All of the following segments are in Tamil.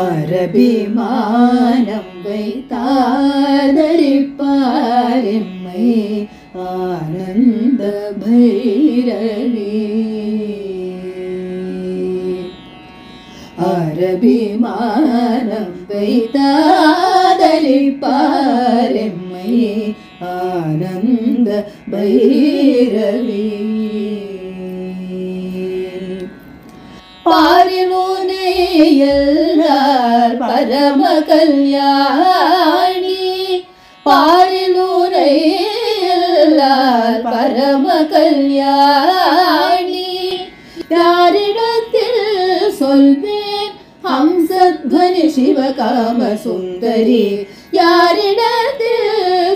அரபிமானம் வைத்தாதரிப்பாரெம்மை ஆனந்த பைரவி. அரபிமானம் வைத்தாதரிப்பாரெம்மை ஆனந்த பைரவி. பாரிலூனை எல்லார் பரம கல்யாணி. பாரிலூனை எல்லார் பரம கல்யாணி. யாரிடத்தில் சொல்வேன் ஹம்சத்வனி சிவகாம சுந்தரி. யாரிடத்தில்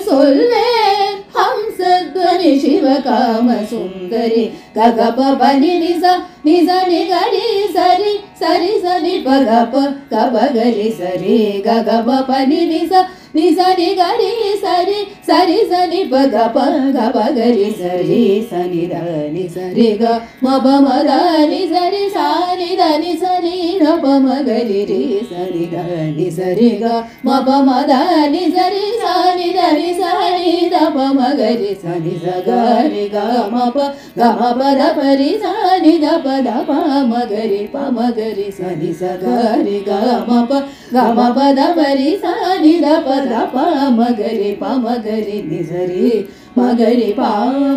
சொல்வேன் ஹம்சத்வனி சிவகாம சுந்தரி. ககப பனி நிச நிச நிகரி சரி சரி சரி பகப கபகரி சரி. ககப பனி நிச நிச நிகரி சரி சரி சரி பகப கபகரி சரி. சனி దని సరి గ మప మదని సరి సాని దని సరి గప మగరి రి సరి దని సరి గ మప మదని సరి సాని దని సరి దప మగరి సని సగరి గ మప గమ పద పరి సాని దప దప మగరి ప మగరి సని సగరి గ మప గమ పద పరి సాని దప దప మగరి ప మగరి ని సరి మగరి పా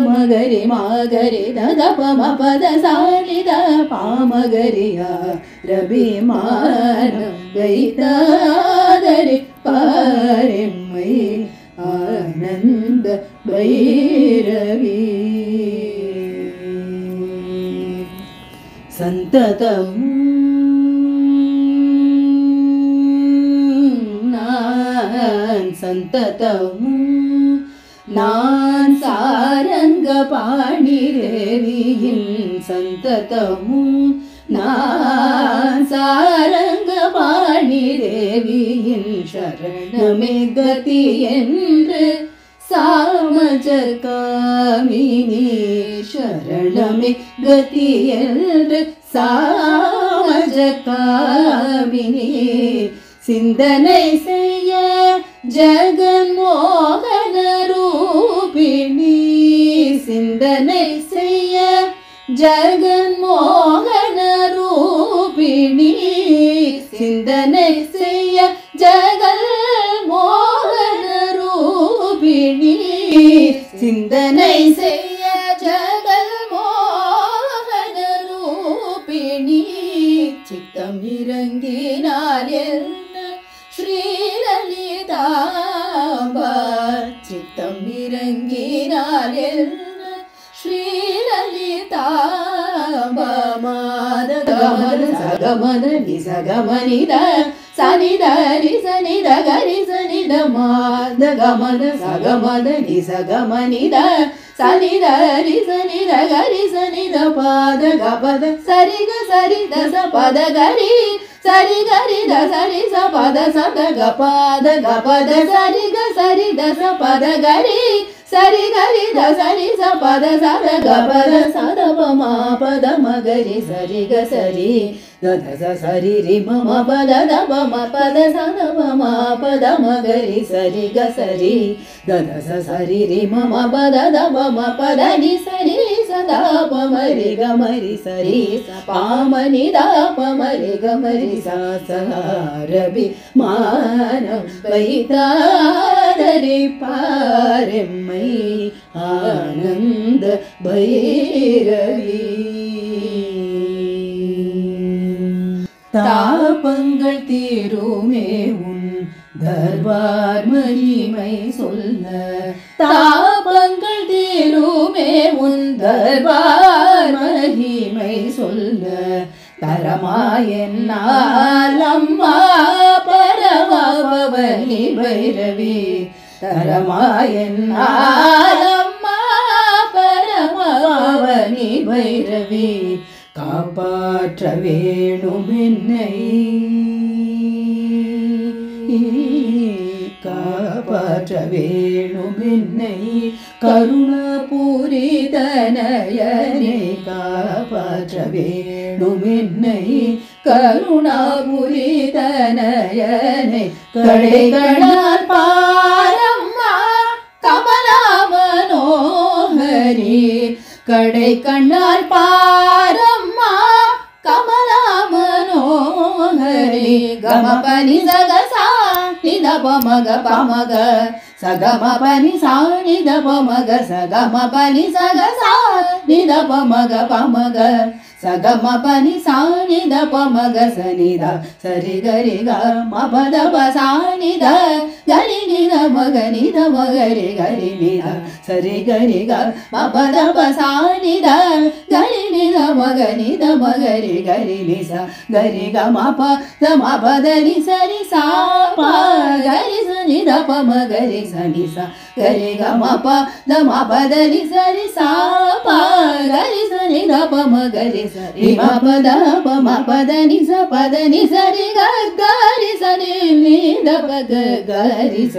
మగరి మగరి దద పమ పద సాని ద పా మగరి రబిమానం వైతాదరి పారెమ్మై ఆనంద భైరవి. సంతతం సంతతం நான் சாரங்க பாணி தேவியின் சந்ததமும். நான் சாரங்க பாணி தேவியின் சரணமே கதி என்று சாமஜகாமினி. சரணமே கதி என்று சாமஜகாமினி. சிந்தனை செய்ய ஜெகன்மோகன ரூபிணி. சிந்தனை செய்ய ஜெகன்மோகன ரூபிணி. சிந்தனை செய்ய ஜெகன்மோகன ரூபிணி. சிந்தனை செய்ய ஜெகன்மோகன ரூபிணி. சித்தம் இறங்கினார் என்ன ஸ்ரீலலிதாம்பா. சித்தம் இறங்கினார் என்ன ஸ்ரீலலிதாம்பா. மாதகமத சகமத நிசகமனித சனித நிசனித கரி சனித. மாதகமத சகமத நிசகமனித சனித நிசனித கரி சனித. பாத கபத சரிக சரி தச பத கரி சரி கரி த சரி ச பத சத கபத கபத சரி க சரி தச பத கரி சரி கரி த சரி ச பத சத கபத சத பம பத மகரி சரி க சரி த ச சரி ரி மம பத த பம பத சத பம பத மகரி சரி க சரி த ச சரி ரி மம பத த பம பத நி சரி சதா பமரி கமரி சரி பாமனி த பமரி கமரி சா சரபி மானம் வைத்தாதரி பாரெம்மை ஆனந்த பைரவி. தாபங்கள் தீருமே உன் தர்பார் மகிமை சொல்ல. தாபங்கள் தீருமே உன் தர்பார் மகிமை சொல்ல. தரமாயென்னால் அம்மா பரமபவனி பைரவி. தரமாயென்னால் அம்மா பரமபவனி பைரவி. காப்பாற்ற வேணும் என்னை. காப்பாற்ற வேணும் என்னை கருணபூரிதனயனே. காப்பாற்ற வேணும் என்னை கருணாபுரிதனயனே கடைகளால் பாரம்மா கமலா மனோஹரி கடை கண்ணால் பாரம்மா கமலா மனோஹரி கமபனி சகசா நிதபமக பமக சகமபனி சா நிதபமக சகமபனி சகசா நிதபமக பமக சகமபனி சா நிதபமக சனித சரி கரி க மபத பசானித கரி நித மக நித மகரி கரி நித சரி கரி க மபத பசானித கரி நித மக நித மகரி கரி நிச கரி க மப மபதரி சரி சா ப கரி சனி த ப மகரி சனி ச கரி க மப மபதரி சரி சா ப கரி சனி த ப மகரி சரி மபத ப மபதனி ச பதனி சரி க கரி சனி நித பக கரி ச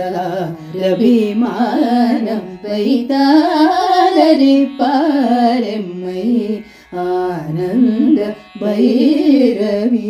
ரபிமானம் வைதாரி பாரம்மை ஆனந்த பைரவி